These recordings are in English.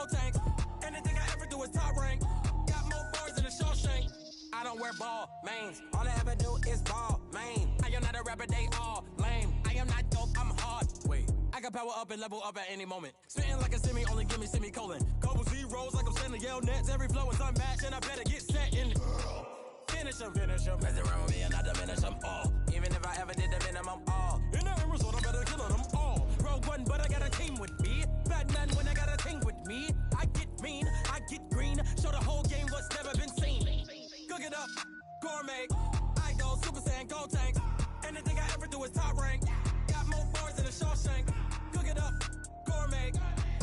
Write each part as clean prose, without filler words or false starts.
gold tanks. Anything I ever do is top rank. Got more bars than a Shawshank. I don't wear ball mains. All I ever do is ball main. I am not a rapper, they all lame. I am not dope, I'm hard. Wait, I got power up and level up at any moment. Spitting like a semi, only give me semicolon. Couple zeros like I'm sending yell nets. Every flow is unmatched and I better get set in. Finish them. Mess around with me and I diminish them all. Even if I ever did the minimum all. In the end result, I'm better killing them all. Rogue one, but I got a team with me. Batman when I got a team with me. I get mean, I get green. Show the whole game what's never been seen. Cook it up, gourmet. I go Super Saiyan gold tanks. Anything I ever do is top rank. Got more bars than a Shawshank. Cook it up, gourmet.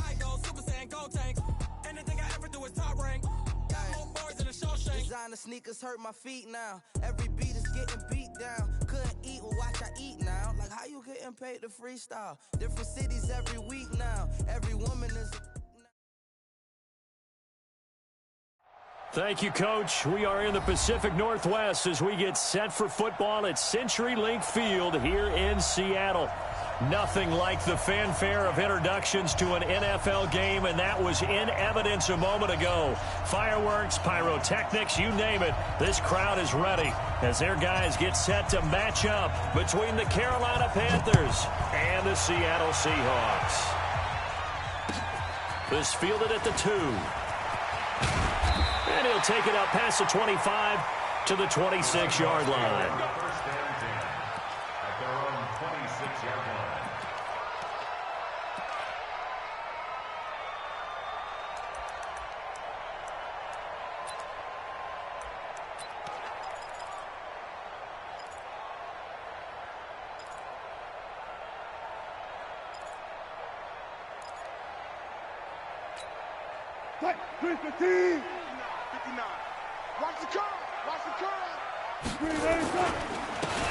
I go Super Saiyan gold tanks. Anything I ever do is top rank. Got more bars than a Shawshank. Designer sneakers hurt my feet now. Every beat is getting beat down. Couldn't eat, well watch I eat now. Like how you getting paid to freestyle? Different cities every week now. Every woman is... Thank you, Coach. We are in the Pacific Northwest as we get set for football at CenturyLink Field here in Seattle. Nothing like the fanfare of introductions to an NFL game, and that was in evidence a moment ago. Fireworks, pyrotechnics, you name it. This crowd is ready as their guys get set to match up between the Carolina Panthers and the Seattle Seahawks. This fielded at the 2. And he'll take it up past the 25 to the 26-yard line.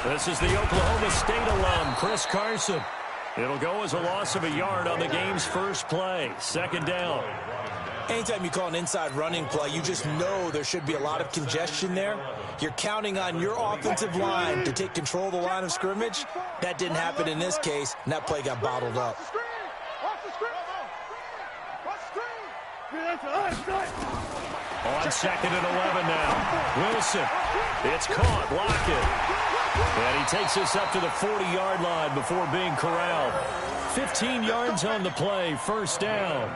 This is the Oklahoma State alum, Chris Carson. It'll go as a loss of a yard on the game's first play. Second down. Anytime you call an inside running play, you just know there should be a lot of congestion there. You're counting on your offensive line to take control of the line of scrimmage. That didn't happen in this case, and that play got bottled up. On second and 11 now. Wilson. It's caught. Block it. And he takes us up to the 40-yard line before being corralled. 15 yards on the play. First down.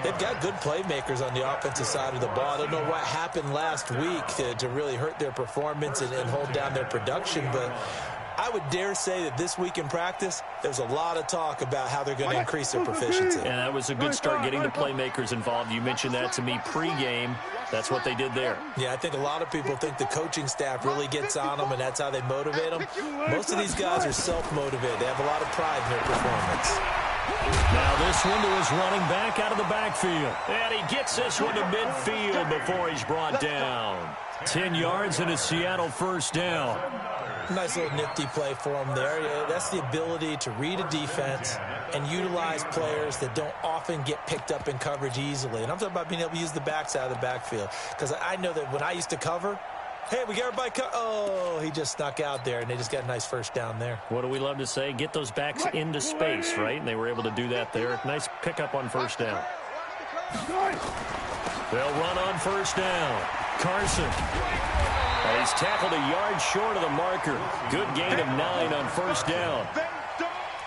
They've got good playmakers on the offensive side of the ball. I don't know what happened last week to really hurt their performance and hold down their production, but I would dare say that this week in practice, there's a lot of talk about how they're going to increase their proficiency. And that was a good start getting the playmakers involved. You mentioned that to me pregame. That's what they did there. Yeah, I think a lot of people think the coaching staff really gets on them, and that's how they motivate them. Most of these guys are self-motivated. They have a lot of pride in their performance. Now this one to his running back out of the backfield. And he gets this one to midfield before he's brought down. 10 yards and a Seattle first down. Nice little nifty play for him there. That's the ability to read a defense and utilize players that don't often get picked up in coverage easily. And I'm talking about being able to use the backs out of the backfield. Because I know that when I used to cover, hey, we got everybody oh, he just snuck out there, and they just got a nice first down there. What do we love to say? Get those backs into space, right? And they were able to do that there. Nice pickup on first down. They'll run on first down. Carson. And he's tackled a yard short of the marker. Good gain of 9 on first down.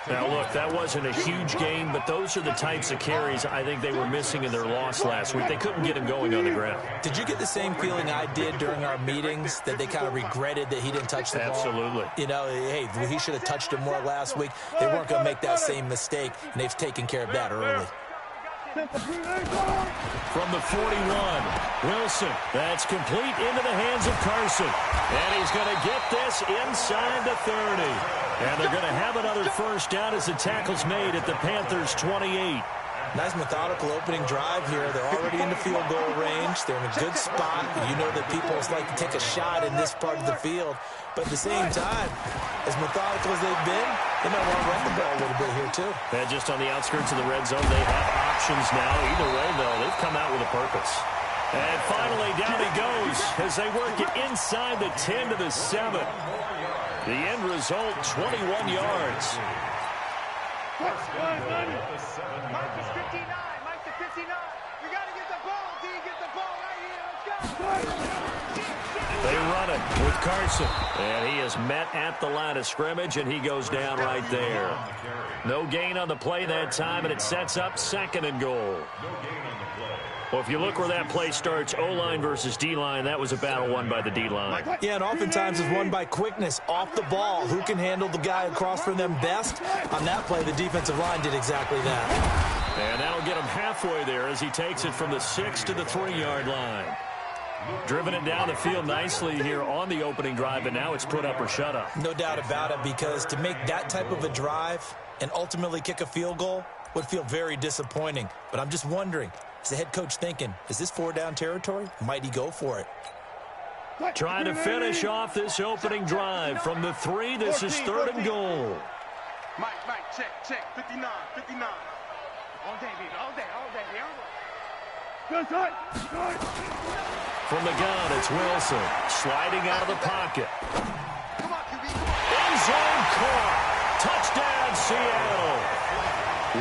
Now, look, that wasn't a huge gain, but those are the types of carries I think they were missing in their loss last week. They couldn't get him going on the ground. Did you get the same feeling I did during our meetings, that they kind of regretted that he didn't touch the ball? Absolutely. You know, hey, he should have touched him more last week. They weren't going to make that same mistake, and they've taken care of that early. From the 41, Wilson. That's complete into the hands of Carson. And he's going to get this inside the 30. And they're going to have another first down as the tackle's made at the Panthers' 28. Nice methodical opening drive here. They're already in the field goal range. They're in a good spot. You know that people like to take a shot in this part of the field. But at the same time, as methodical as they've been, they might want to run the ball a little bit here too. And just on the outskirts of the red zone, they have options now. Either way, though, they've come out with a purpose. And finally, down he goes as they work it inside the 10 to the 7. The end result, 21 yards. Mike is 59. Mike to 59. with Carson. And he is met at the line of scrimmage, and he goes down right there. No gain on the play that time, and it sets up 2nd and goal. Well, if you look where that play starts, O-line versus D-line, that was a battle won by the D-line. Yeah, and oftentimes it's won by quickness, off the ball. Who can handle the guy across from them best? On that play, the defensive line did exactly that. And that'll get him halfway there as he takes it from the 6 to the 3-yard line. Driven it down the field nicely here on the opening drive, and now it's put up or shut up. No doubt about it, because to make that type of a drive and ultimately kick a field goal would feel very disappointing. But I'm just wondering, is the head coach thinking, is this 4-down territory? Might he go for it? Trying to finish off this opening drive from the 3. This is 3rd and goal. Mike, check, 59. All day, baby, all day. From the gun, it's Wilson sliding out of the pocket. End zone caught. Touchdown, Seattle.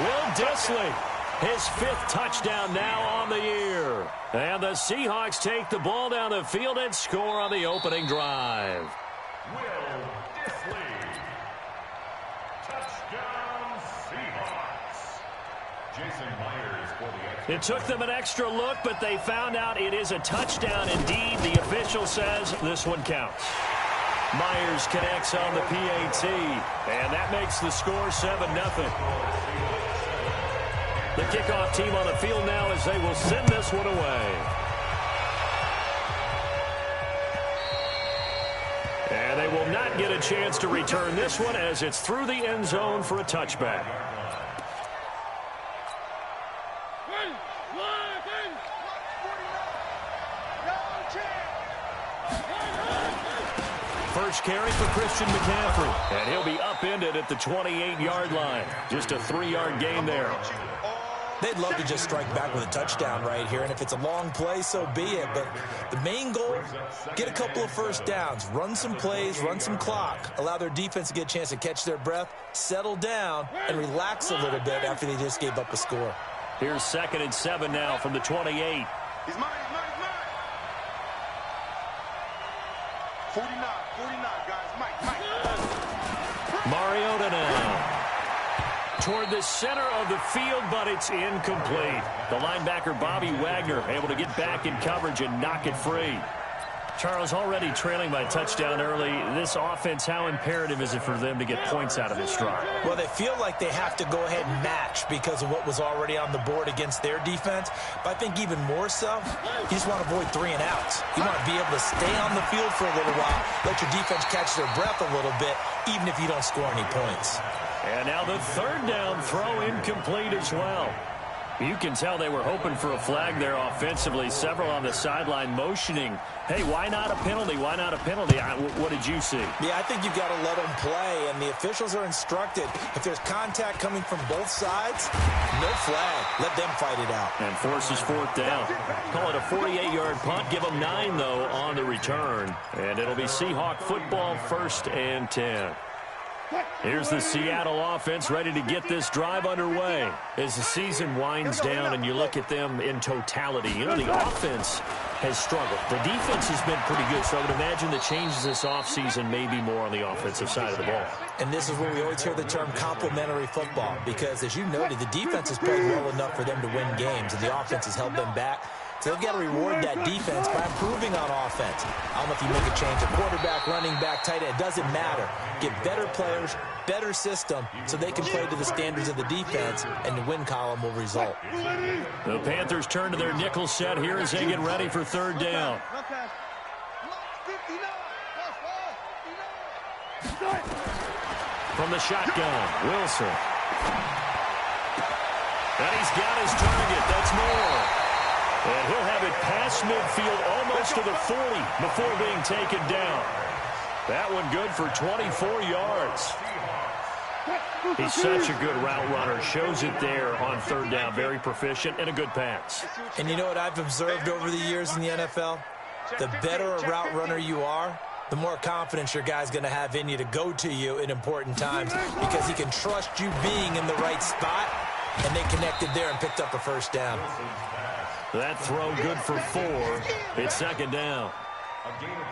Will Dissly, his 5th touchdown now on the year. And the Seahawks take the ball down the field and score on the opening drive. Will Dissly. Touchdown, Seahawks. Jason Myers for the extra. It took them an extra look, but they found out it is a touchdown indeed. The official says this one counts. Myers connects on the PAT, and that makes the score 7-0. The kickoff team on the field now as they will send this one away. And they will not get a chance to return this one as it's through the end zone for a touchback. First carry for Christian McCaffrey, and he'll be upended at the 28-yard line. Just a 3-yard gain there. They'd love to just strike back with a touchdown right here, and if it's a long play, so be it. But the main goal, get a couple of first downs, run some plays, run some clock, allow their defense to get a chance to catch their breath, settle down, and relax a little bit after they just gave up a score. Here's 2nd and 7 now from the 28. He's mine. 49, guys. Mike. Mariota now toward the center of the field, but it's incomplete. The linebacker, Bobby Wagner, able to get back in coverage and knock it free. Charles, already trailing by touchdown early. This offense, how imperative is it for them to get points out of this drive? Well, they feel like they have to go ahead and match because of what was already on the board against their defense. But I think even more so, you just want to avoid 3 and outs. You want to be able to stay on the field for a little while, let your defense catch their breath a little bit, even if you don't score any points. And now the 3rd down throw incomplete as well. You can tell they were hoping for a flag there offensively. Several on the sideline motioning, hey, why not a penalty? Why not a penalty? What did you see? Yeah, I think you've got to let them play, and the officials are instructed. If there's contact coming from both sides, no flag. Let them fight it out. And forces 4th down. Call it a 48-yard punt. Give them 9, though, on the return. And it'll be Seahawk football 1st and 10. Here's the Seattle offense ready to get this drive underway. As the season winds down and you look at them in totality, you know, the offense has struggled. The defense has been pretty good, so I would imagine the changes this offseason may be more on the offensive side of the ball. And this is where we always hear the term complementary football, because as you noted, the defense has played well enough for them to win games, and the offense has held them back. So they've got to reward that defense by improving on offense. I don't know if you make a change, a quarterback, running back, tight end, it doesn't matter. Get better players, better system, so they can play to the standards of the defense, and the win column will result. The Panthers turn to their nickel set here as they get ready for 3rd down. From the shotgun, Wilson. And he's got his target. That's Moore. And he'll have it past midfield almost to the 40 before being taken down. That one good for 24 yards. He's such a good route runner. Shows it there on 3rd down. Very proficient and a good pass. And you know what I've observed over the years in the NFL? The better a route runner you are, the more confidence your guy's going to have in you to go to you in important times, because he can trust you being in the right spot, and they connected there and picked up a 1st down. That throw good for 4. It's 2nd down. A gain of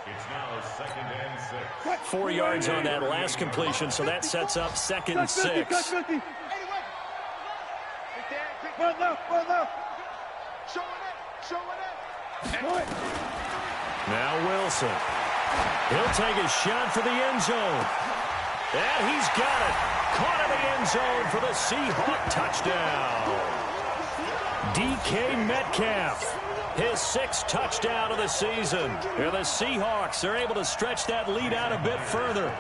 4. It's now 2nd and 6. 4 yards on that last completion, so that sets up 2nd and 6. Now Wilson. He'll take a shot for the end zone. And he's got it. Caught in the end zone for the Seahawk touchdown. DK Metcalf, his 6th touchdown of the season. And the Seahawks are able to stretch that lead out a bit further.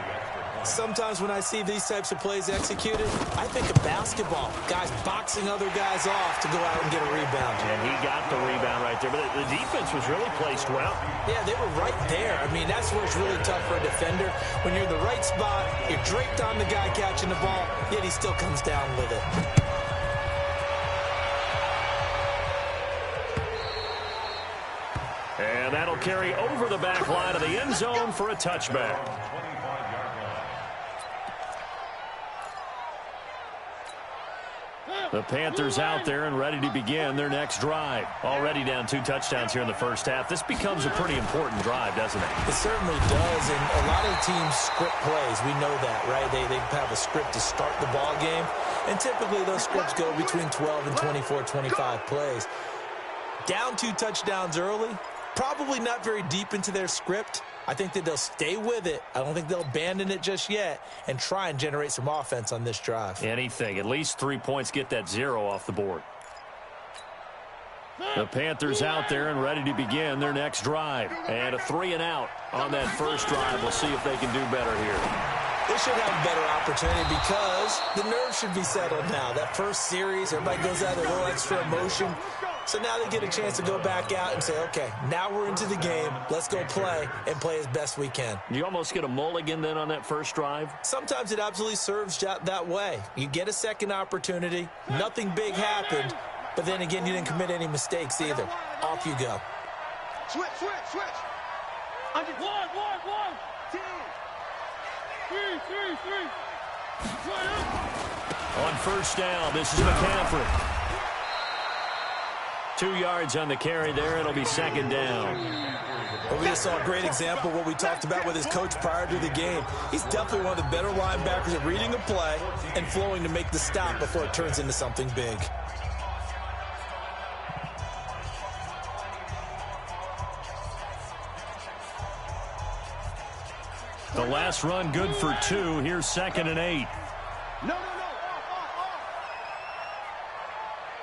Sometimes when I see these types of plays executed, I think of basketball. Guys boxing other guys off to go out and get a rebound. And he got the rebound right there. But the defense was really placed well. Yeah, they were right there. I mean, that's where it's really tough for a defender. When you're in the right spot, you're draped on the guy catching the ball, yet he still comes down with it. And that'll carry over the back line of the end zone for a touchback. The Panthers out there and ready to begin their next drive. Already down 2 touchdowns here in the first half. This becomes a pretty important drive, doesn't it? It certainly does, and a lot of teams script plays. We know that, right? They have a script to start the ball game, and typically those scripts go between 12 and 24, 25 plays. Down 2 touchdowns early, probably not very deep into their script. I think that they'll stay with it. I don't think they'll abandon it just yet and try and generate some offense on this drive. Anything. At least 3 points, get that 0 off the board. The Panthers out there and ready to begin their next drive. And a 3 and out on that first drive. We'll see if they can do better here. They should have a better opportunity because the nerves should be settled now. That first series, everybody goes out with a little extra emotion. So now they get a chance to go back out and say, okay, now we're into the game. Let's go play and play as best we can. You almost get a mulligan then on that first drive? Sometimes it absolutely serves that way. You get a second opportunity. Nothing big happened. But then again, you didn't commit any mistakes either. Off you go. Switch. 1, 10. 3. On first down, this is McCaffrey. 2 yards on the carry there. It'll be 2nd down. Well, we just saw a great example of what we talked about with his coach prior to the game. He's definitely one of the better linebackers at reading a play and flowing to make the stop before it turns into something big. The last run good for 2. Here's 2nd and 8. No.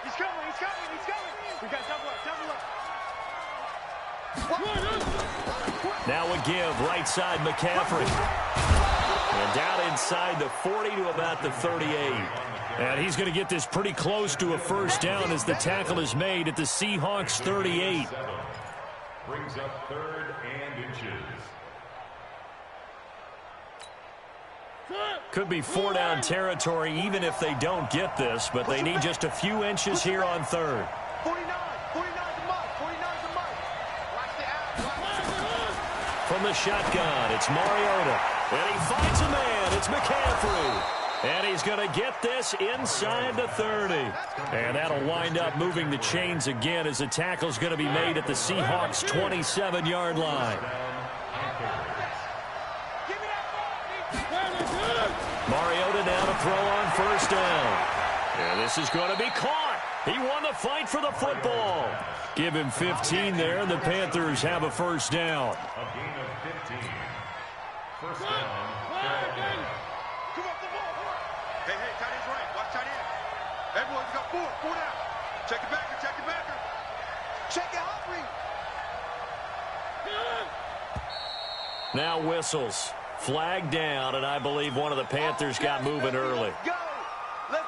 He's coming. We got double up. Now a give, right side McCaffrey. And down inside the 40 to about the 38. And he's going to get this pretty close to a first down as the tackle is made at the Seahawks 38. Brings up 3rd and inches. Could be 4-down territory even if they don't get this, but they need just a few inches here on 3rd. 49's the mark. Watch the out. From the shotgun, it's Mariota. And he finds a man. It's McCaffrey. And he's going to get this inside the 30. And that'll wind up moving the chains again as the tackle's going to be made at the Seahawks' 27-yard line. Mariota now to throw on first down. And this is going to be caught. He won the fight for the football. Give him 15 there, and the Panthers have a first down. A gain of 15. First down, Carolina. Come on. Hey, tight end's right. Watch tight end. Everyone, you got 4 down. Check it back. Check it hungry. Now whistles. Flag down, and I believe one of the Panthers got moving early.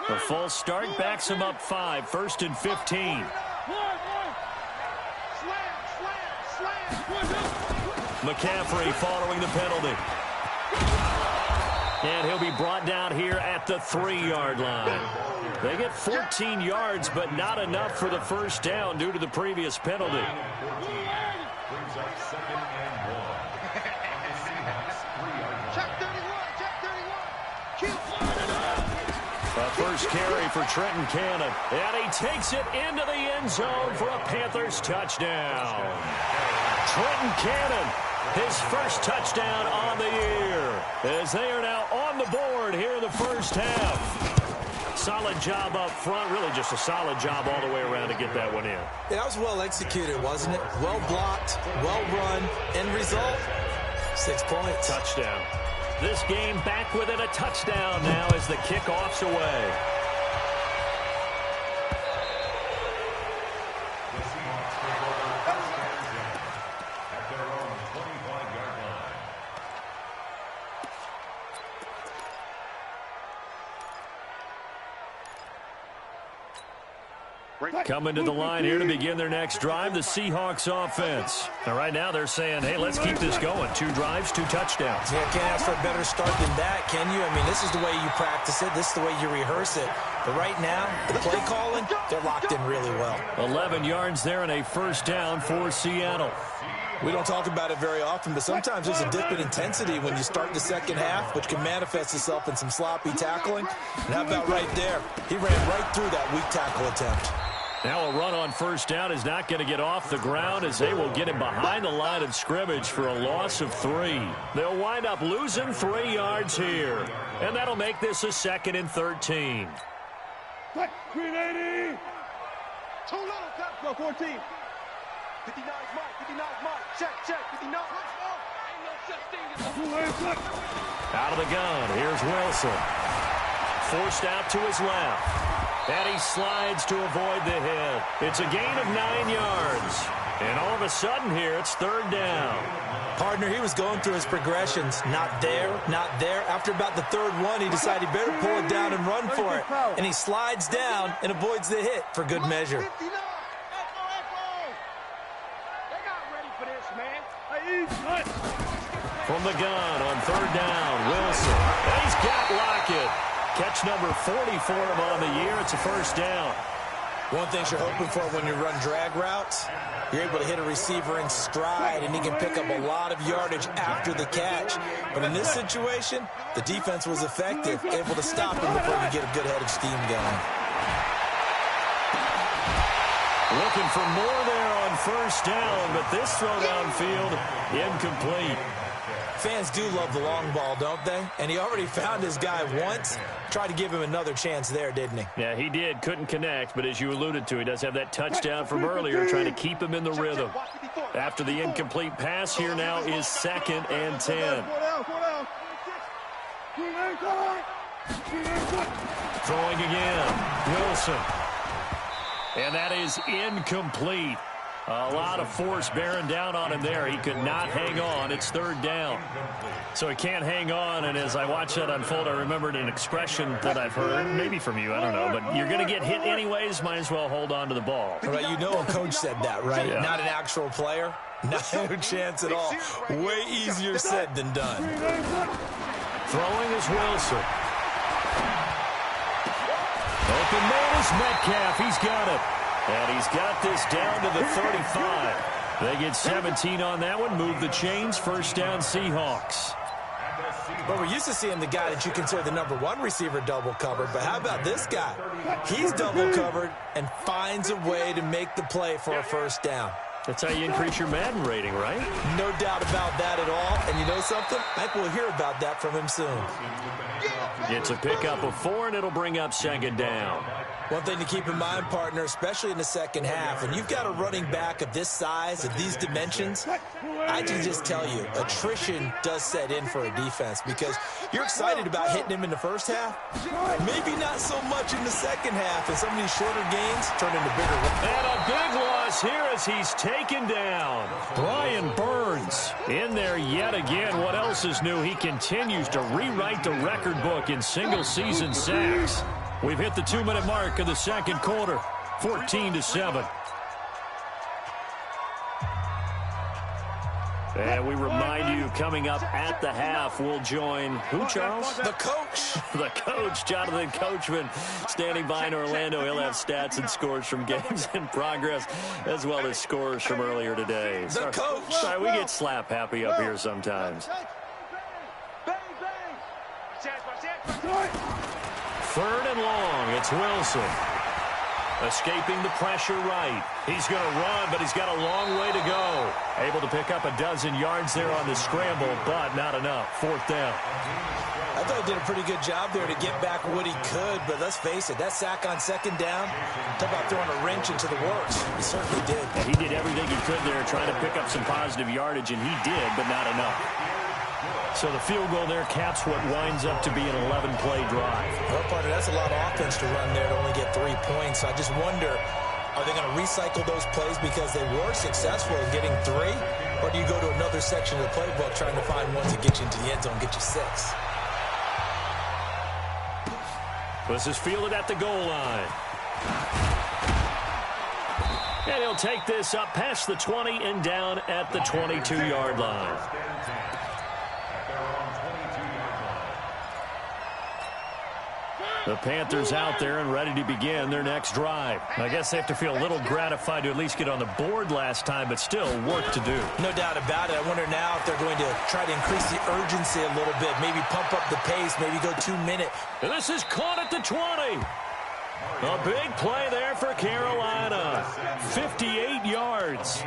The false start backs him up 5, 1st and 15. McCaffrey following the penalty. And he'll be brought down here at the 3-yard line. They get 14 yards, but not enough for the first down due to the previous penalty. Brings up 2nd and 1. A first carry for Trenton Cannon. And he takes it into the end zone for a Panthers touchdown. Trenton Cannon his first touchdown on the year, as they are now on the board here in the first half. Solid job up front, really just a solid job all the way around to get that one in. Yeah, that was well executed, wasn't it? Well blocked, well run. End result, 6 points. Touchdown. This game back within a touchdown now as the kickoff's away. Coming to the line here to begin their next drive, the Seahawks offense. Now, right now they're saying, hey, let's keep this going. 2 drives, 2 touchdowns. Yeah, can't ask for a better start than that, can you? I mean, this is the way you practice it. This is the way you rehearse it. But right now, the play calling, they're locked in really well. 11 yards there and a first down for Seattle. We don't talk about it very often, but sometimes there's a dip in intensity when you start the second half, which can manifest itself in some sloppy tackling. And how about right there? He ran right through that weak tackle attempt. Now a run on first down is not going to get off the ground as they will get him behind the line of scrimmage for a loss of 3. They'll wind up losing 3 yards here. And that'll make this a 2nd and 13. 380. Too little. Go 14. 59 is Mike. 59 is Mike. Check. 59. Out of the gun. Here's Wilson. Forced out to his left. And he slides to avoid the hit. It's a gain of 9 yards. And all of a sudden here, it's 3rd down. Partner, he was going through his progressions. Not there, not there. After about the 3rd one, he decided he better pull it down and run for it. And he slides down and avoids the hit for good measure. From the gun on 3rd down, Wilson. And he's got Lockett. Catch number 40 for him on the year. It's a first down. One thing you're hoping for when you run drag routes, you're able to hit a receiver in stride, and he can pick up a lot of yardage after the catch. But in this situation, the defense was effective, able to stop him before he could get a good head of steam going. Looking for more there on first down, but this throw downfield incomplete. Fans do love the long ball, don't they? And he already found his guy once. Tried to give him another chance there, didn't he? Yeah, he did. Couldn't connect, but as you alluded to, he does have that touchdown from earlier, trying to keep him in the rhythm. After the incomplete pass, here now is 2nd and 10. Throwing again, Wilson. And that is incomplete. A lot of force bearing down on him there. He could not hang on. It's 3rd down. So he can't hang on, and as I watched that unfold, I remembered an expression that I've heard, maybe from you, I don't know, but you're going to get hit anyways, might as well hold on to the ball. Right, you know a coach said that, right? Yeah. Not an actual player. No chance at all. Way easier said than done. Throwing is Wilson. Open man is Metcalf. He's got it. And he's got this down to the 35. They get 17 on that one. Move the chains. First down, Seahawks. But we're used to seeing the guy that you consider the number 1 receiver double covered. But how about this guy? He's double covered and finds a way to make the play for a first down. That's how you increase your Madden rating, right? No doubt about that at all. And you know something? I think we'll hear about that from him soon. It's a pickup of 4, and it'll bring up 2nd down. One thing to keep in mind, partner, especially in the second half, and you've got a running back of this size, of these dimensions, I can just tell you, attrition does set in for a defense because you're excited about hitting him in the first half, maybe not so much in the second half, and some of these shorter gains turn into bigger ones. And a big loss here as he's taken down. Brian Burns in there yet again. What else is new? He continues to rewrite the record book in single-season sacks. We've hit the 2-minute mark of the second quarter, 14-7. And we remind you, coming up at the half, we'll join who, Charles? The coach. The coach, Jonathan Coachman, standing by in Orlando. He'll have stats and scores from games in progress, as well as scores from earlier today. The coach. Sorry, we get slap happy up here sometimes. 3rd and long. It's Wilson. Escaping the pressure right. He's going to run, but he's got a long way to go. Able to pick up a dozen yards there on the scramble, but not enough. Fourth down. I thought he did a pretty good job there to get back what he could, but let's face it, that sack on second down, talk about throwing a wrench into the works. He certainly did. Yeah, he did everything he could there trying to pick up some positive yardage, and he did, but not enough. So the field goal there caps what winds up to be an 11-play drive. Well, partner, that's a lot of offense to run there to only get 3 points. I just wonder, are they going to recycle those plays because they were successful in getting 3? Or do you go to another section of the playbook trying to find ones that get you into the end zone and get you 6? This is fielded at the goal line. And he'll take this up past the 20 and down at the 22-yard line. The Panthers out there and ready to begin their next drive. I guess they have to feel a little gratified to at least get on the board last time, but still work to do. No doubt about it. I wonder now if they're going to try to increase the urgency a little bit, maybe pump up the pace, maybe go 2 minute. And this is caught at the 20. A big play there for Carolina. 58 yards.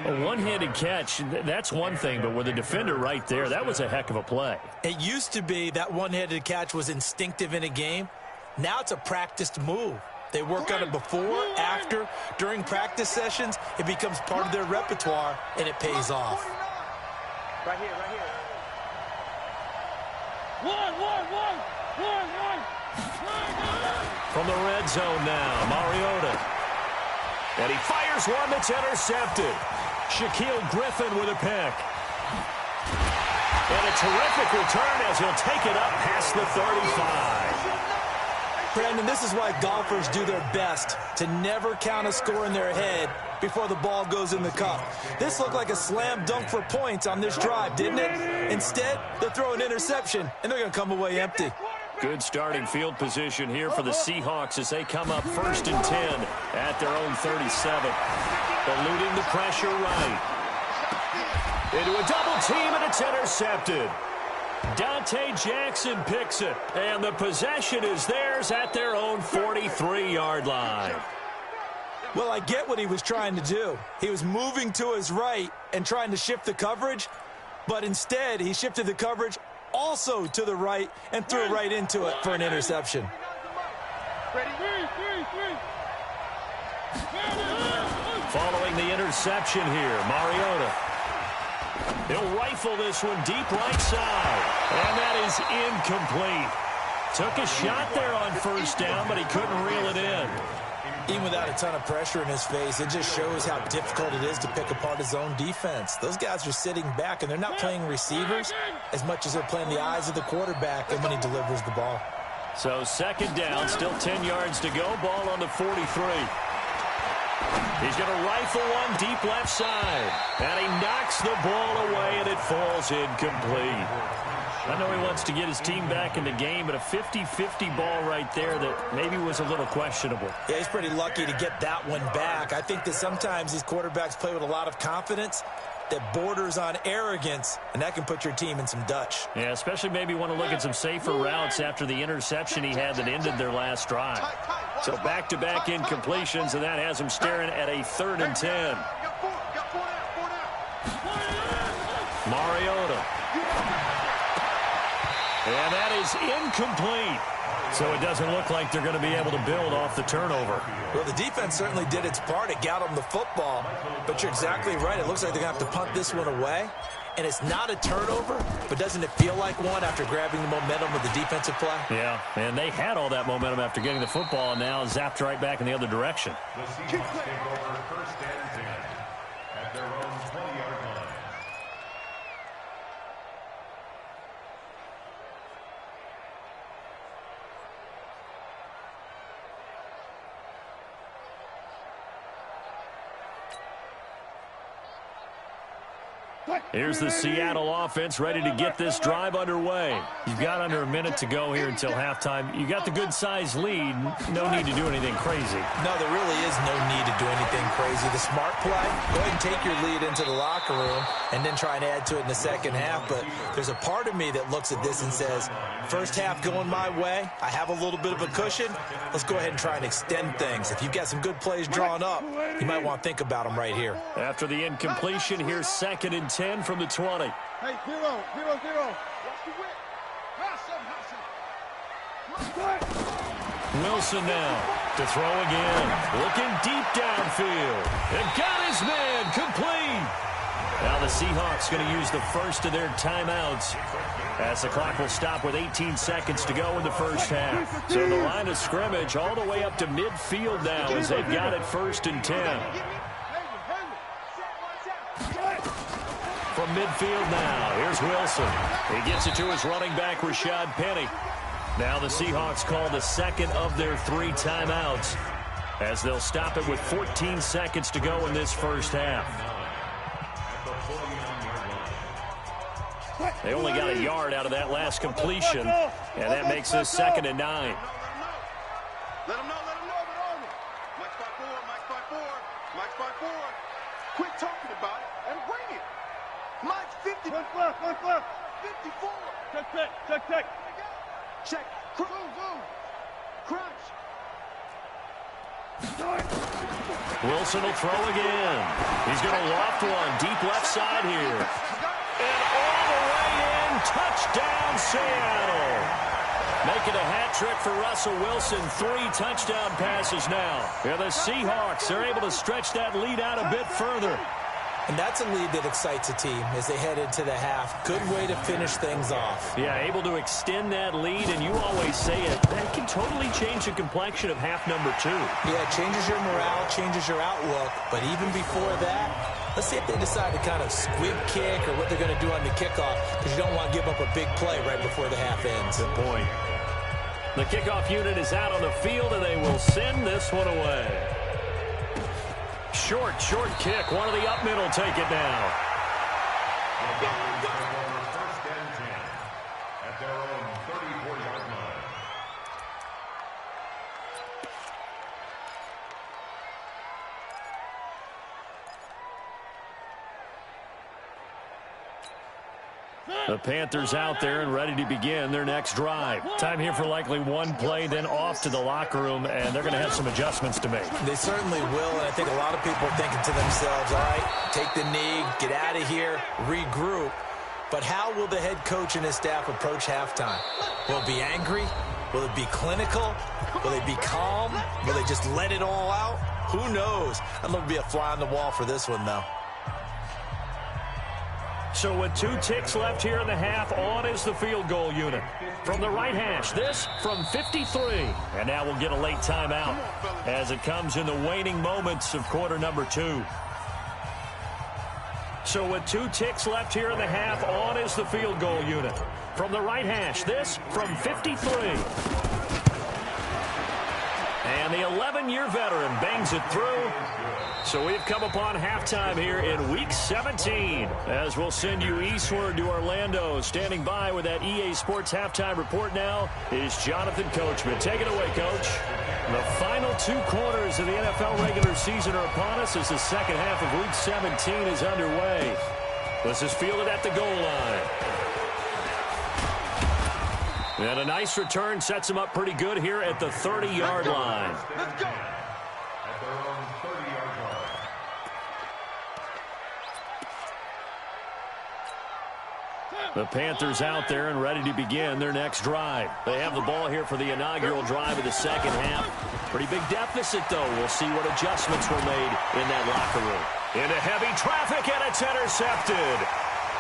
A one-handed catch, that's one thing, but with a defender right there, that was a heck of a play. It used to be that one-handed catch was instinctive in a game. Now it's a practiced move. They work on it before, after, during practice sessions. It becomes part of their repertoire, and it pays off. Right here, right here. One. From the red zone now, Mariota. And he fires one that's intercepted. Shaquille Griffin with a pick. And a terrific return as he'll take it up past the 35. Brandon, this is why golfers do their best to never count a score in their head before the ball goes in the cup. This looked like a slam dunk for points on this drive, didn't it? Instead, they'll throw an interception, and they're going to come away empty. Good starting field position here for the Seahawks as they come up 1st and 10 at their own 37. Eluding the pressure right. Into a double team, and it's intercepted. Dante Jackson picks it, and the possession is theirs at their own 43-yard line. Well, I get what he was trying to do. He was moving to his right and trying to shift the coverage, but instead he shifted the coverage also to the right and threw right into it for an interception. Following the interception here, Mariota. He'll rifle this one deep right side, and that is incomplete. Took a shot there on 1st down, but he couldn't reel it in. Even without a ton of pressure in his face, it just shows how difficult it is to pick apart his own defense. Those guys are sitting back, and they're not playing receivers as much as they're playing the eyes of the quarterback and when he delivers the ball. So 2nd down, still 10 yards to go. Ball on the 43. He's going to rifle one deep left side. And he knocks the ball away, and it falls incomplete. I know he wants to get his team back in the game, but a 50-50 ball right there that maybe was a little questionable. Yeah, he's pretty lucky to get that one back. I think that sometimes these quarterbacks play with a lot of confidence that borders on arrogance, and that can put your team in some Dutch. Yeah, especially maybe want to look at some safer routes after the interception he had that ended their last drive. So back-to-back incompletions, and that has him staring at a 3rd and 10. Mariota. And that is incomplete. So it doesn't look like they're going to be able to build off the turnover. Well, the defense certainly did its part. It got them the football. But you're exactly right. It looks like they're going to have to punt this one away. And it's not a turnover, but doesn't it feel like one after grabbing the momentum with the defensive play? Yeah, and they had all that momentum after getting the football, and now zapped right back in the other direction. The Seahawks take over 1st and 10 at their own 20-yard line. Here's the Seattle offense ready to get this drive underway. You've got under a minute to go here until halftime. You got the good-sized lead. No need to do anything crazy. No, there really is no need to do anything crazy. The smart play, go ahead and take your lead into the locker room and then try and add to it in the second half. But there's a part of me that looks at this and says, first half going my way, I have a little bit of a cushion. Let's go ahead and try and extend things. If you've got some good plays drawn up, you might want to think about them right here. After the incompletion, here's 2nd and 10 from the 20. Hey, 0, 0, 0. Watch the whip. Wilson now to throw again. Looking deep downfield. And got his man complete. Now the Seahawks going to use the first of their timeouts as the clock will stop with 18 seconds to go in the first half. So the line of scrimmage all the way up to midfield now as they've got it 1st and 10. From midfield now, here's Wilson. He gets it to his running back, Rashad Penny. Now the Seahawks call the second of their 3 timeouts as they'll stop it with 14 seconds to go in this first half. They only got a yard out of that last completion, and that makes this 2nd and 9. Let him know. Mike's by 4. Quit talking about it and bring it. Mike's 50. One left. 54. Check. Crunch. Wilson will throw again. He's going to loft one deep left side here. And all the way in, touchdown Seattle. Making a hat trick for Russell Wilson. 3 touchdown passes now. Yeah, the Seahawks are able to stretch that lead out a bit further. And that's a lead that excites a team as they head into the half. Good way to finish things off. Yeah, able to extend that lead, and you always say it, that can totally change the complexion of half number 2. Yeah, it changes your morale, changes your outlook. But even before that, let's see if they decide to kind of squib kick or what they're going to do on the kickoff, because you don't want to give up a big play right before the half ends. Good point. The kickoff unit is out on the field, and they will send this one away. Short kick. One of the up middle take it now. First and 10 at their own 34-yard line. The Panthers out there and ready to begin their next drive. Time here for likely one play, then off to the locker room, and they're going to have some adjustments to make. They certainly will, and I think a lot of people are thinking to themselves, all right, take the knee, get out of here, regroup. But how will the head coach and his staff approach halftime? Will it be angry? Will it be clinical? Will they be calm? Will they just let it all out? Who knows? I'd love to be a fly on the wall for this one, though. So with 2 ticks left here in the half, on is the field goal unit. From the right hash, this from 53. And now we'll get a late timeout as it comes in the waning moments of quarter number 2. So with 2 ticks left here in the half, on is the field goal unit. From the right hash, this from 53. And the 11-year veteran bangs it through. So we've come upon halftime here in Week 17 as we'll send you eastward to Orlando. Standing by with that EA Sports halftime report now is Jonathan Coachman. Take it away, Coach. The final 2 quarters of the NFL regular season are upon us as the second half of Week 17 is underway. This is fielded at the goal line. And a nice return sets him up pretty good here at the 30-yard line. Let's go. At their own 30-yard line. The Panthers out there and ready to begin their next drive. They have the ball here for the inaugural drive of the second half. Pretty big deficit, though. We'll see what adjustments were made in that locker room. Into heavy traffic, and it's intercepted.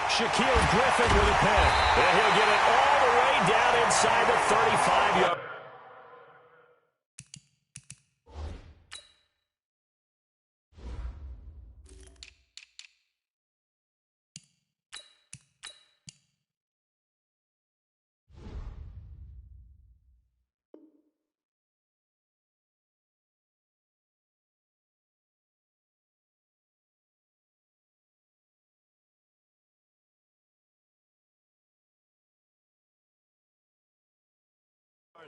Shaquille Griffin with a pick. And he'll get it all the way down inside the 35-yard.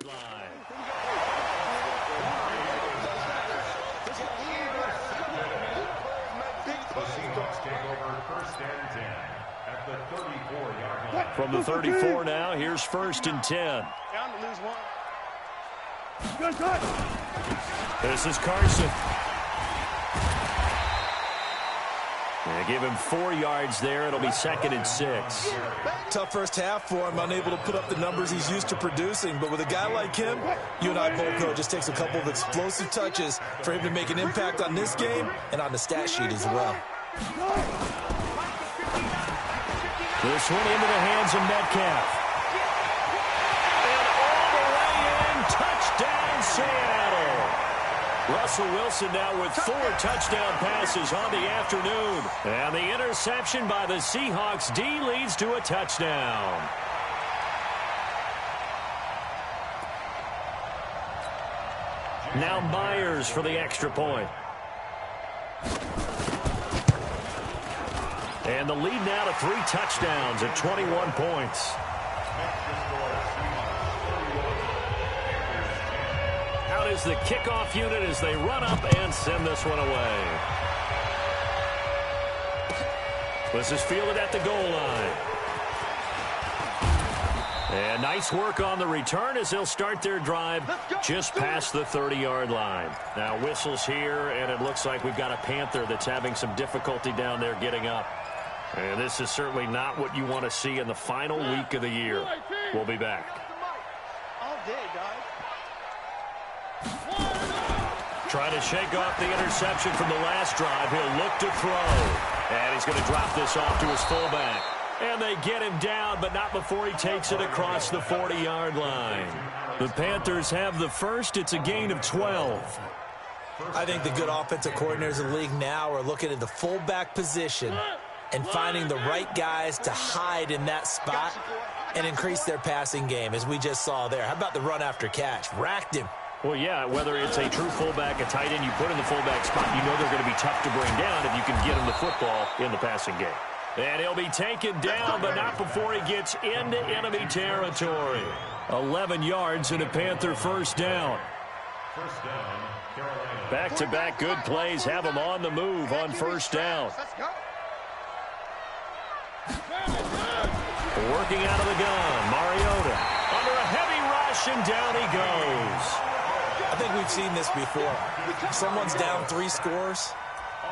line. The Seahawks take over first and 10 at the 34-yard line. From the 34 now, here's first and 10. Down to lose one. This is Carson. They give him 4 yards there. It'll be second and 6. Tough first half for him, unable to put up the numbers he's used to producing. But with a guy like him, you and I both know it just takes a couple of explosive touches for him to make an impact on this game and on the stat sheet as well. This one into the hands of Metcalf. And all the way in, touchdown Seattle. Russell Wilson now with 4 touchdown passes on the afternoon. And the interception by the Seahawks D leads to a touchdown. Now Myers for the extra point. And the lead now to 3 touchdowns at 21 points. Out is the kickoff unit as they run up and send this one away. This is fielded at the goal line. And nice work on the return as they'll start their drive just past the 30-yard line. Now whistles here, and it looks like we've got a Panther that's having some difficulty down there getting up. And this is certainly not what you want to see in the final week of the year. We'll be back. All day, guys. Trying to shake off the interception from the last drive. He'll look to throw. And he's going to drop this off to his fullback. And they get him down, but not before he takes it across the 40-yard line. The Panthers have the first. It's a gain of 12. I think the good offensive coordinators in the league now are looking at the fullback position and finding the right guys to hide in that spot and increase their passing game, as we just saw there. How about the run after catch? Racked him. Well, yeah, whether it's a true fullback, a tight end, you put in the fullback spot, you know they're going to be tough to bring down if you can get him the football in the passing game. And he'll be taken down, but not before he gets into enemy territory. 11 yards and a Panther first down. First down, Carolina. Back-to-back good plays have him on the move on first down. Working out of the gun, Mariota under a heavy rush, and down he goes. I think we've seen this before. If someone's down 3 scores,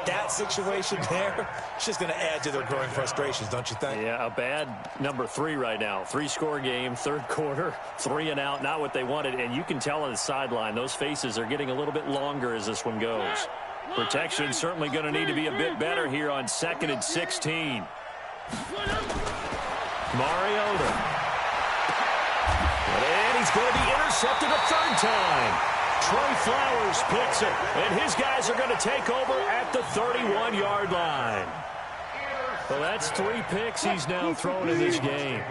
that situation there, it's just going to add to their growing frustrations, don't you think? Yeah, a bad number 3 right now. 3-score game, third quarter, 3 and out, not what they wanted. And you can tell on the sideline, those faces are getting a little bit longer as this one goes. Protection certainly going to need to be a bit better here on 2nd and 16. Mariota. And he's going to be intercepted a 3rd time. Trey Flowers picks it, and his guys are going to take over at the 31-yard line. Well, that's 3 picks he's now thrown in this game.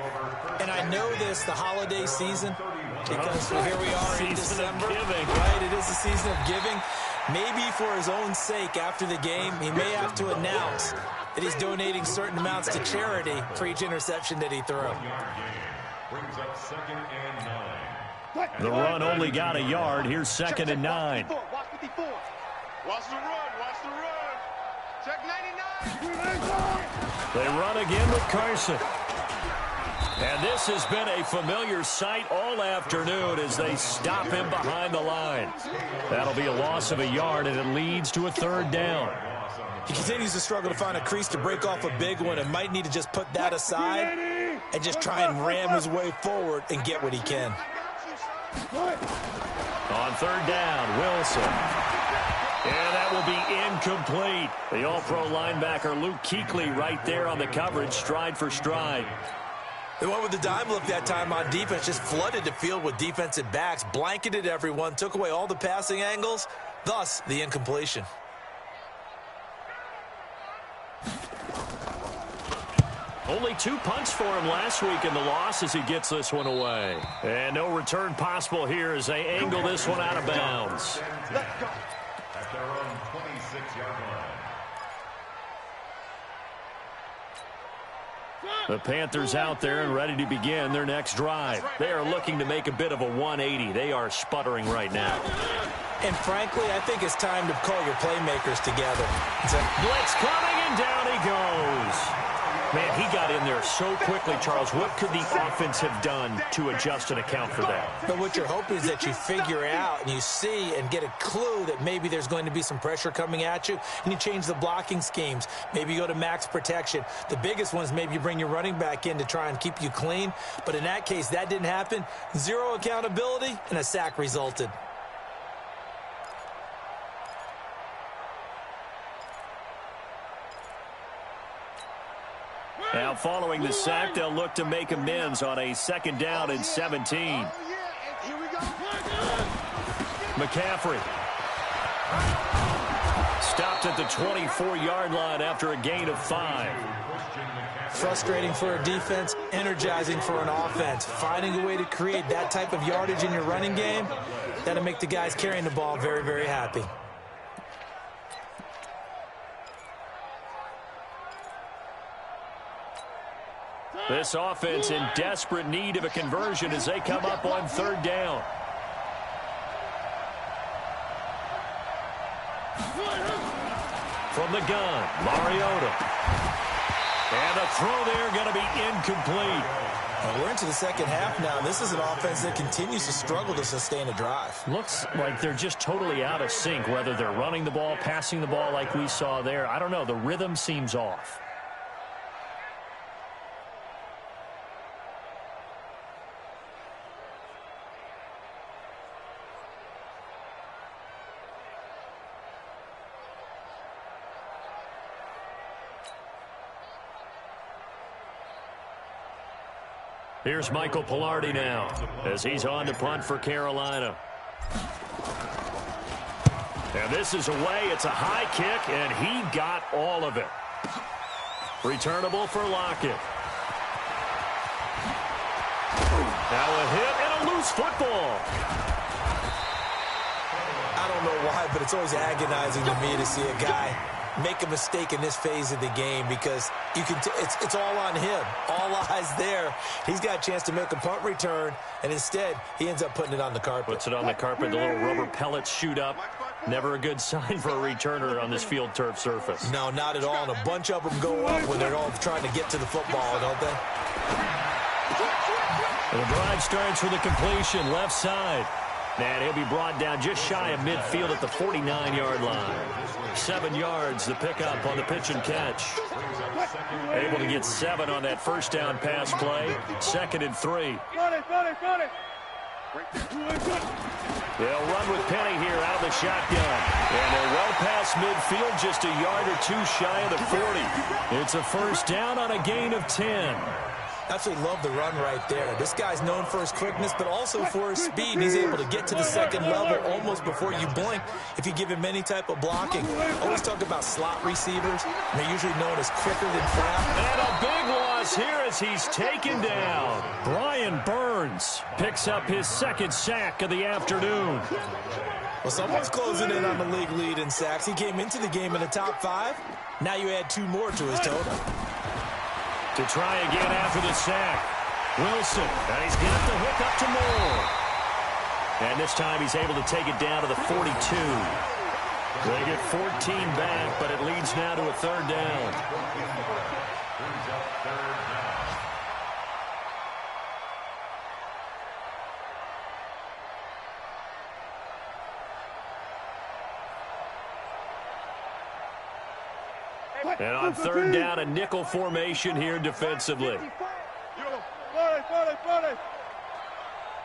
And I know this, the holiday season, because here we are in December. Right, it is the season of giving. Maybe for his own sake after the game, he may have to announce that he's donating certain amounts to charity for each interception that he threw. Brings up 2nd and 9. The run only got a yard. Here's 2nd and 9. Watch 54. Watch the run. Watch the run. Check 99. They run again with Carson. And this has been a familiar sight all afternoon as they stop him behind the line. That'll be a loss of a yard, and it leads to a 3rd down. He continues to struggle to find a crease to break off a big one and might need to just put that aside and just try and ram his way forward and get what he can. On 3rd down, Wilson. And that will be incomplete. The all-pro linebacker Luke Kuechly right there on the coverage, stride for stride. They went with the dime look that time on defense, just flooded the field with defensive backs, blanketed everyone, took away all the passing angles, thus the incompletion. Only 2 punts for him last week in the loss as he gets this one away. And no return possible here as they angle this one out of bounds. Let's go. At their own 26-yard line. The Panthers out there and ready to begin their next drive. They are looking to make a bit of a 180. They are sputtering right now. And frankly, I think it's time to call your playmakers together. Blitz coming, and down he goes. Man, he got in there so quickly, Charles. What could the offense have done to adjust and account for that? But what you're hoping is that you figure out and you see and get a clue that maybe there's going to be some pressure coming at you, and you change the blocking schemes. Maybe you go to max protection. The biggest one is maybe you bring your running back in to try and keep you clean. But in that case, that didn't happen. Zero accountability, and a sack resulted. Now, following the sack, they'll look to make amends on a 2nd down and 17. McCaffrey. Stopped at the 24-yard line after a gain of 5. Frustrating for a defense, energizing for an offense. Finding a way to create that type of yardage in your running game, that'll make the guys carrying the ball very, very happy. This offense in desperate need of a conversion as they come up on 3rd down. From the gun, Mariota. And the throw there going to be incomplete. We're into the 2nd half now. This is an offense that continues to struggle to sustain a drive. Looks like they're just totally out of sync, whether they're running the ball, passing the ball like we saw there. I don't know. The rhythm seems off. Here's Michael Pilardi now as he's on to punt for Carolina. And this is away. It's a high kick, and he got all of it. Returnable for Lockett. Now a hit and a loose football. I don't know why, but it's always agonizing to me to see a guy make a mistake in this phase of the game because you can it's all on him. All eyes there. He's got a chance to make a punt return, and instead he ends up putting it on the carpet. Puts it on the carpet. The little rubber pellets shoot up. Never a good sign for a returner on this field turf surface. No, not at all. And a bunch of them go up when they're all trying to get to the football, don't they? And the drive starts with a completion left side. And he'll be brought down just shy of midfield at the 49-yard line. 7 yards, the pickup on the pitch and catch. Able to get 7 on that first down pass play. 2nd and 3. They'll run with Penny here out of the shotgun. And they're well past midfield, just a yard or 2 shy of the 40. It's a first down on a gain of 10. Absolutely love the run right there. This guy's known for his quickness, but also for his speed. He's able to get to the 2nd level almost before you blink if you give him any type of blocking. Always talk about slot receivers. They're usually known as quicker than fast. And a big loss here as he's taken down. Brian Burns picks up his 2nd sack of the afternoon. Well, someone's closing in on the league lead in sacks. He came into the game in the top 5. Now you add 2 more to his total. To try again after the sack. Wilson, and he's got the hook up to Moore. And this time he's able to take it down to the 42. They get 14 back, but it leads now to a 3rd down. And on 3rd down, a nickel formation here defensively. Alert 3,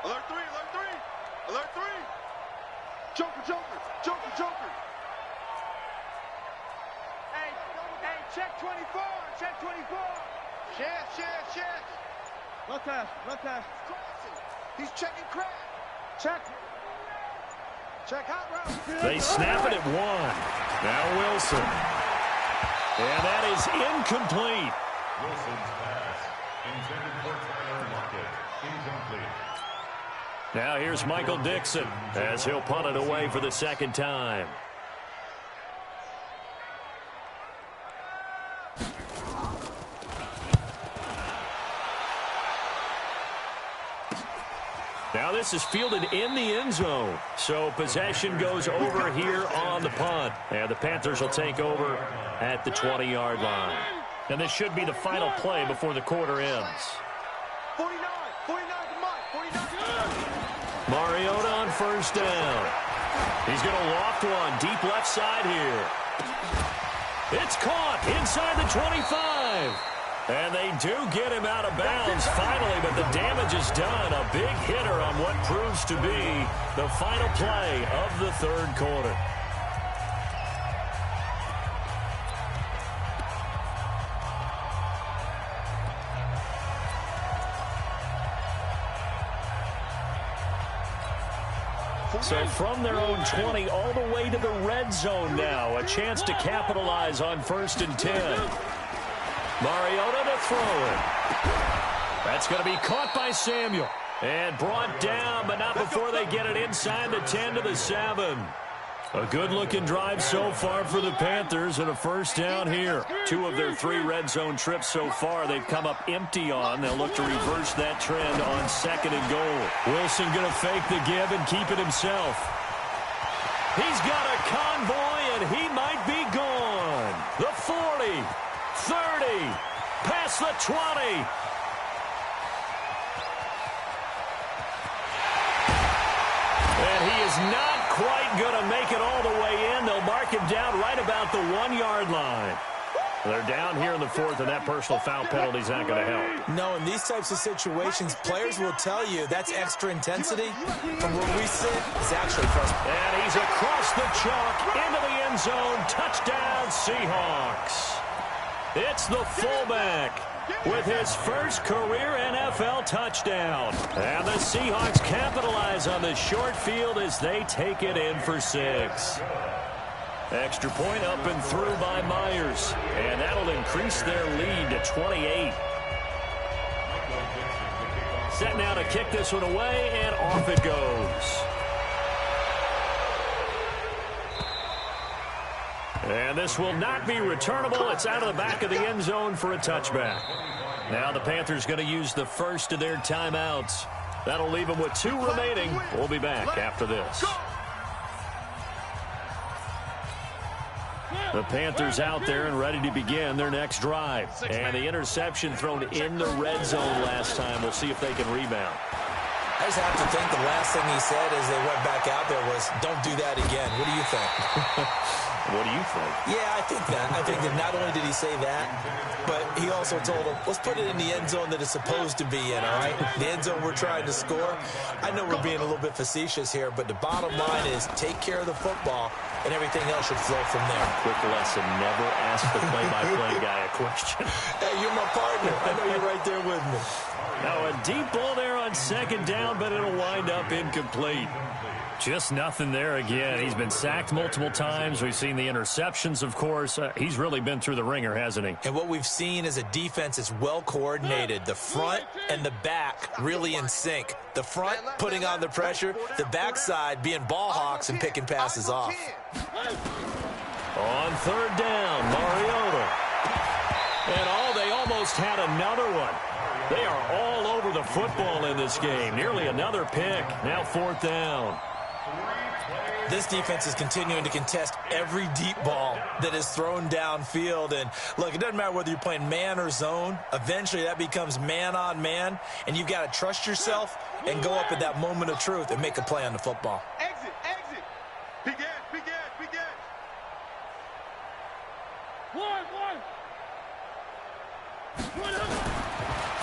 alert 3, alert 3. Joker. Hey, check 24, check 24. Check. Left hash. He's checking crack. Check hot route. They snap it at 1. Now Wilson. And that is incomplete. Wilson's pass, intended for Tyler Lockett, incomplete. Now here's Michael Dixon as he'll punt it away for the 2nd time. Now this is fielded in the end zone. So possession goes over here on the punt. And the Panthers will take over at the 20-yard line. And this should be the final play before the quarter ends. 49 to Mike, 49. Mariota on first down. He's going to loft one deep left side here. It's caught inside the 25. And they do get him out of bounds finally, but the damage is done. A big hitter on what proves to be the final play of the third quarter. So from their own 20 all the way to the red zone now. A chance to capitalize on 1st and 10. Mariota to throw it. That's going to be caught by Samuel. And brought down, but not before they get it inside the 10 to the 7. A good-looking drive so far for the Panthers and a first down here. 2 of their 3 red zone trips so far they've come up empty on. They'll look to reverse that trend on 2nd and goal. Wilson going to fake the give and keep it himself. He's got a convoy, and he might be gone. The 40, 30, past the 20. And he is not quite going to make it all the way in. They'll mark him down right about the 1-yard line. They're down here in the 4th, and that personal foul penalty is not going to help. No, in these types of situations, players will tell you that's extra intensity. From where we sit, it's actually frustrating. And he's across the chalk into the end zone. Touchdown, Seahawks. It's the fullback with his first career NFL touchdown. And the Seahawks capitalize on the short field as they take it in for 6. Extra point up and through by Myers. And that'll increase their lead to 28. Set now to kick this one away, and off it goes. And this will not be returnable. It's out of the back of the end zone for a touchback. Now the Panthers going to use the first of their timeouts. That'll leave them with 2 remaining. We'll be back after this. The Panthers out there and ready to begin their next drive. And the interception thrown in the red zone last time. We'll see if they can rebound. I just have to think the last thing he said as they went back out there was, don't do that again. What do you think? What do you think? Yeah, I think that. I think that not only did he say that, but he also told them, let's put it in the end zone that it's supposed to be in, all right? The end zone we're trying to score. I know we're being a little bit facetious here, but the bottom line is take care of the football, and everything else should flow from there. Quick lesson, never ask the play-by-play guy a question. Hey, you're my partner. I know you're right there with me. Now a deep ball there on 2nd down, but it'll wind up incomplete. Just nothing there again. He's been sacked multiple times. We've seen the interceptions, of course. He's really been through the ringer, hasn't he? And what we've seen is a defense that's well coordinated. The front and the back really in sync. The front putting on the pressure, the backside being ball hawks and picking passes off. On 3rd down, Mariota. And they almost had another one. They are all over the football in this game. Nearly another pick. Now 4th down. This defense is continuing to contest every deep ball that is thrown downfield. And, look, it doesn't matter whether you're playing man or zone. Eventually that becomes man on man, and you've got to trust yourself and go up at that moment of truth and make a play on the football. Exit. Begin.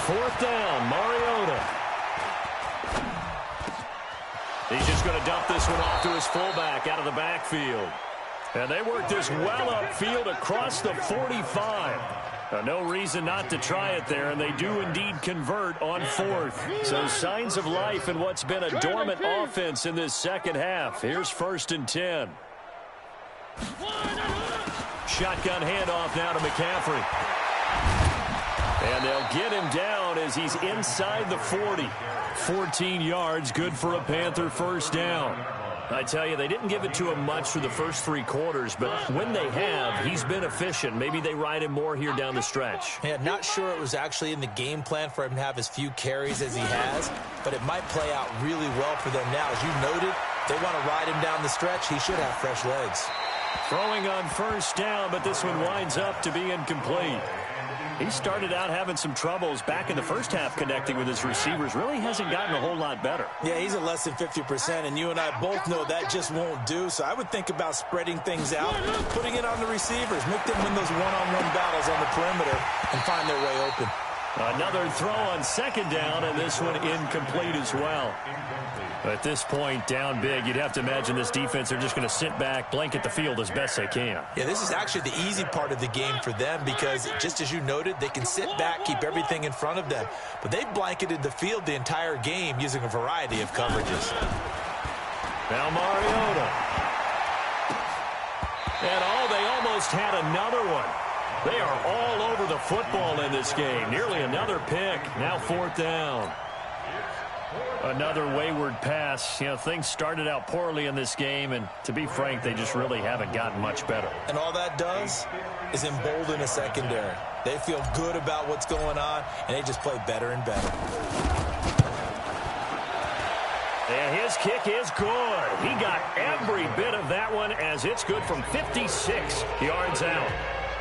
4th down, Mariota. He's just going to dump this one off to his fullback out of the backfield. And they work this well upfield across the 45. No reason not to try it there, and they do indeed convert on 4th. So signs of life in what's been a dormant offense in this second half. Here's 1st and 10. Shotgun handoff now to McCaffrey. And they'll get him down as he's inside the 40. 14 yards, good for a Panther first down. I tell you, they didn't give it to him much through the first 3 quarters, but when they have, he's been efficient. Maybe they ride him more here down the stretch. Yeah, not sure it was actually in the game plan for him to have as few carries as he has, but it might play out really well for them now. As you noted, they want to ride him down the stretch. He should have fresh legs. Throwing on first down, but this one winds up to be incomplete. He started out having some troubles back in the first half connecting with his receivers. Really hasn't gotten a whole lot better. Yeah, he's at less than 50%, and you and I both know that just won't do. So I would think about spreading things out, putting it on the receivers, make them win those one-on-one battles on the perimeter, and find their way open. Another throw on second down, and this one incomplete as well. At this point, down big, you'd have to imagine this defense, they're just going to sit back, blanket the field as best they can. Yeah, this is actually the easy part of the game for them because, just as you noted, they can sit back, keep everything in front of them. But they've blanketed the field the entire game using a variety of coverages. Now Mariota. And they almost had another one. They are all over the football in this game. Nearly another pick. Now 4th down. Another wayward pass. You know, things started out poorly in this game, and to be frank, they just really haven't gotten much better. And all that does is embolden a secondary. They feel good about what's going on, and they just play better and better. And his kick is good. He got every bit of that one as it's good from 56 yards out.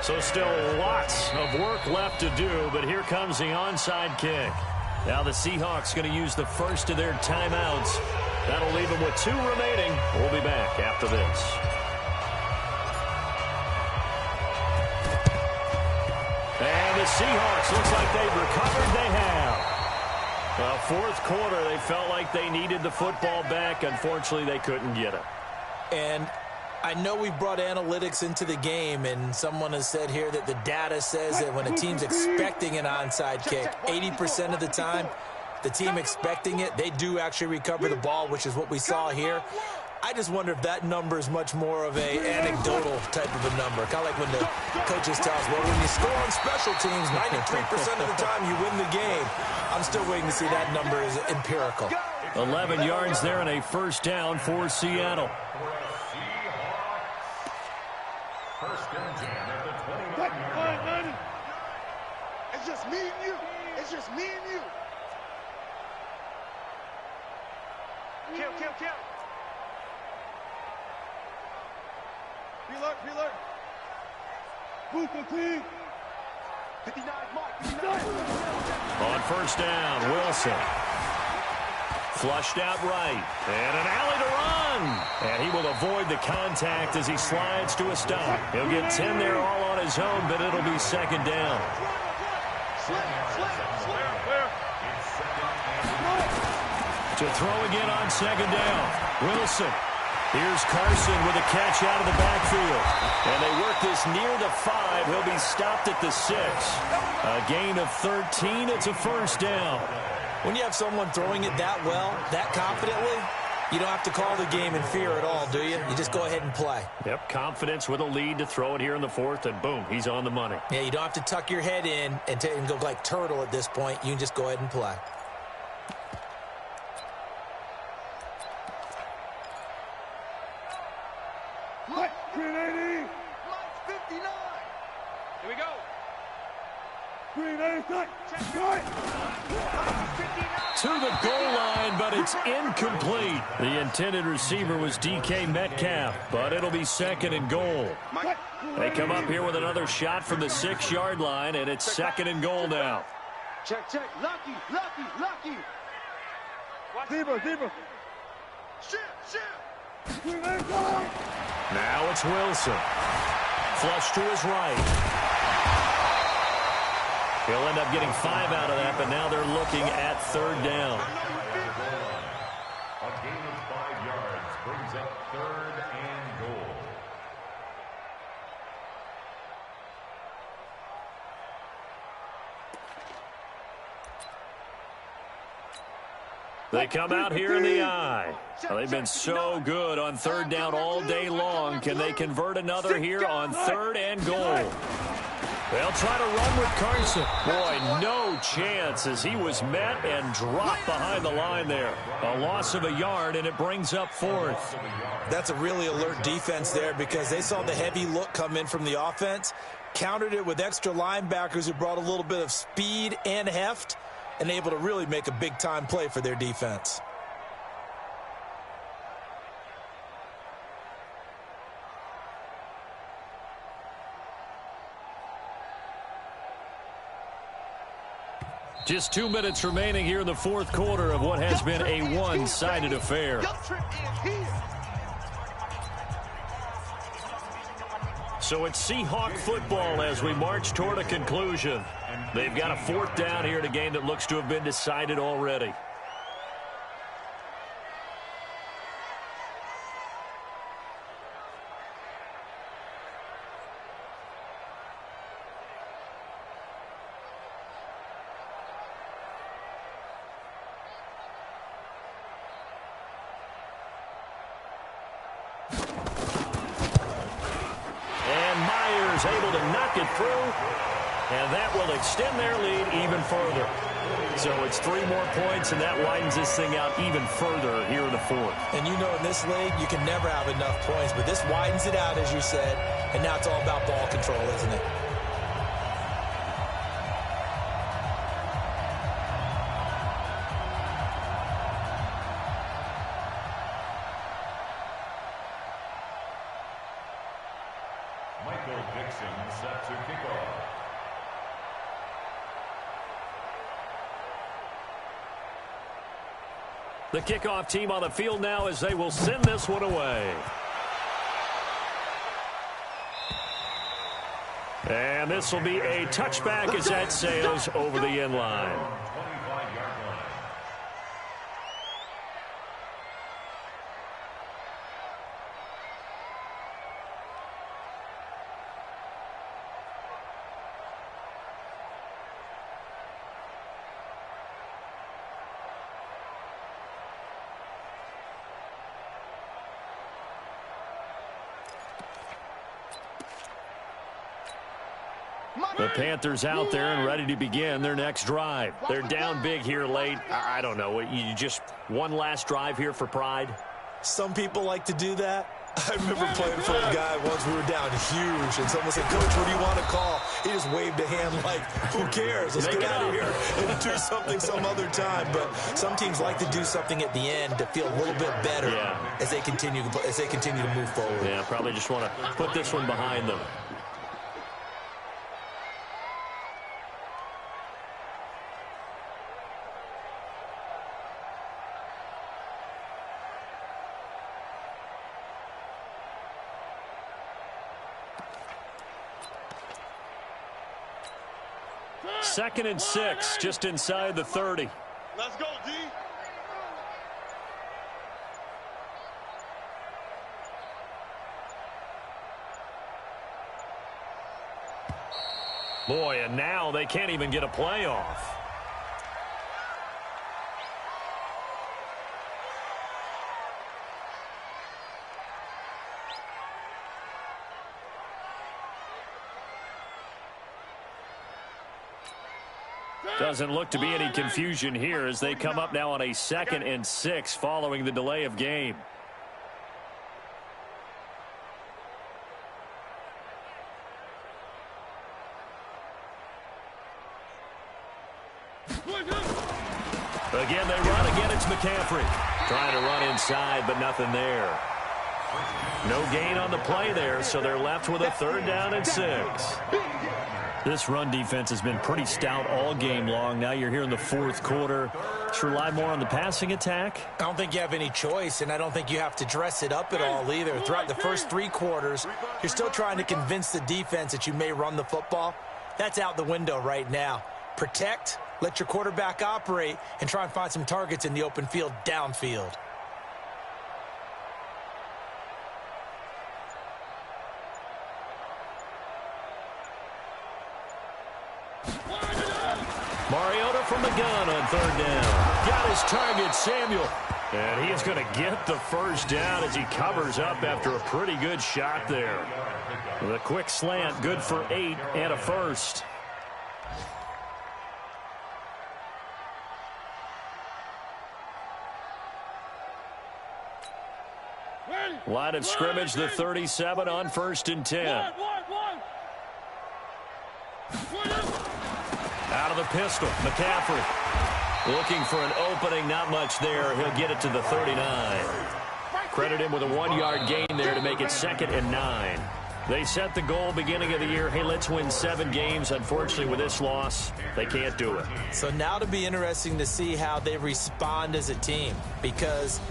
So still lots of work left to do, but here comes the onside kick. Now the Seahawks going to use the first of their timeouts. That'll leave them with 2 remaining. We'll be back after this. And the Seahawks, looks like they've recovered. They have. 4th quarter, they felt like they needed the football back. Unfortunately, they couldn't get it. And I know we brought analytics into the game, and someone has said here that the data says that when a team's expecting an onside kick, 80% of the time, the team expecting it, they do actually recover the ball, which is what we saw here. I just wonder if that number is much more of an anecdotal type of a number. Kind of like when the coaches tell us, well, when you score on special teams, 93% of the time you win the game. I'm still waiting to see that number is empirical. 11 yards there and a first down for Seattle. First and 10 at the 21-yard line. It's just me and you. It's just me and you. Kill. Preload. Booker team. 59, Mike. 59. On first down, Wilson. Flushed out right. And an alley to run. And he will avoid the contact as he slides to a stop. He'll get 10 there all on his own, but it'll be second down. To throw again on second down. Wilson. Here's Carson with a catch out of the backfield. And they work this near the 5. He'll be stopped at the 6. A gain of 13. It's a first down. When you have someone throwing it that well, that confidently, you don't have to call the game in fear at all, do you? You just go ahead and play. Yep, confidence with a lead to throw it here in the 4th, and boom, he's on the money. Yeah, you don't have to tuck your head in and go like turtle at this point. You can just go ahead and play. Green 80. 59. Here we go. Green 80. To the goal line, but it's incomplete. The intended receiver was DK Metcalf, but it'll be second and goal. They come up here with another shot from the 6-yard line, and it's second and goal now. Check. Lucky. Zebra. Shit. Now it's Wilson. Flush to his right. He'll end up getting 5 out of that, but now they're looking at third down. A gain of 5 yards brings up third and goal. They come out here in the eye. Well, they've been so good on third down all day long. Can they convert another here on third and goal? They'll try to run with Carson. Boy, no chance as he was met and dropped behind the line there. A loss of a yard, and it brings up 4th. That's a really alert defense there because they saw the heavy look come in from the offense, countered it with extra linebackers who brought a little bit of speed and heft, and able to really make a big-time play for their defense. Just 2 minutes remaining here in the 4th quarter of what has been a one-sided affair. So it's Seahawk football as we march toward a conclusion. They've got a 4th down here in a game that looks to have been decided already. Able to knock it through, and that will extend their lead even further. So it's 3 more points, and that widens this thing out even further here in the 4th. And you know in this league, you can never have enough points, but this widens it out, as you said, and now it's all about ball control, isn't it? Set to kick off. The kickoff team on the field now as they will send this one away. And this will be a touchback as that sails over the end line. The Panthers out there and ready to begin their next drive. They're down big here late. I don't know. You just one last drive here for pride? Some people like to do that. I remember playing for a guy once we were down huge, and someone said, "Coach, what do you want to call?" He just waved a hand like, who cares? Let's get out of here and do something some other time. But some teams like to do something at the end to feel a little bit better as they continue to move forward. Yeah, probably just want to put this one behind them. Second and 6, just inside the 30. Let's go, D. Boy, and now they can't even get a play off. Doesn't look to be any confusion here as they come up now on a 2nd and 6 following the delay of game. Again, they run. Again, it's McCaffrey. Trying to run inside, but nothing there. No gain on the play there, so they're left with a 3rd down and 6. This run defense has been pretty stout all game long. Now you're here in the 4th quarter. Should rely more on the passing attack? I don't think you have any choice, and I don't think you have to dress it up at all either. Throughout the first 3 quarters, you're still trying to convince the defense that you may run the football. That's out the window right now. Protect, let your quarterback operate, and try and find some targets in the open field downfield. Mariota from the gun on 3rd down. Got his target, Samuel. And he's going to get the 1st down as he covers up after a pretty good shot there. The quick slant, good for 8 and a first. Line of scrimmage, the 37 on 1st and 10. Out of the pistol, McCaffrey. Looking for an opening, not much there. He'll get it to the 39. Credit him with a 1-yard gain there to make it 2nd and 9. They set the goal beginning of the year, hey, let's win 7 games. Unfortunately, with this loss, they can't do it. So now to be interesting to see how they respond as a team, because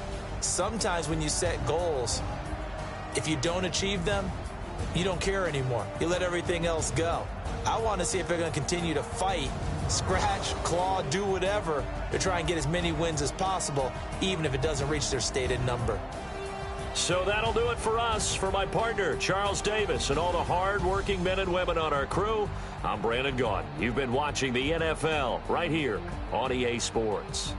sometimes when you set goals, if you don't achieve them, you don't care anymore. You let everything else go. I want to see if they're going to continue to fight, scratch, claw, do whatever to try and get as many wins as possible, even if it doesn't reach their stated number. So that'll do it for us. For my partner, Charles Davis, and all the hard-working men and women on our crew, I'm Brandon Gaudin. You've been watching the NFL right here on EA Sports.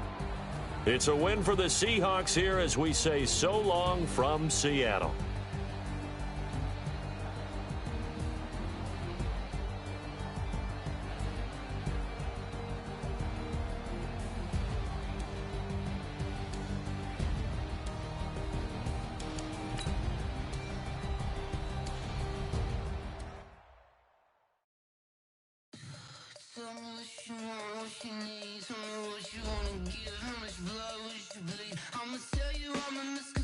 It's a win for the Seahawks here as we say so long from Seattle. Tell me what you want, what you need. Tell me what you wanna give. How much blood would you bleed? I'ma tell you I'm a misconception.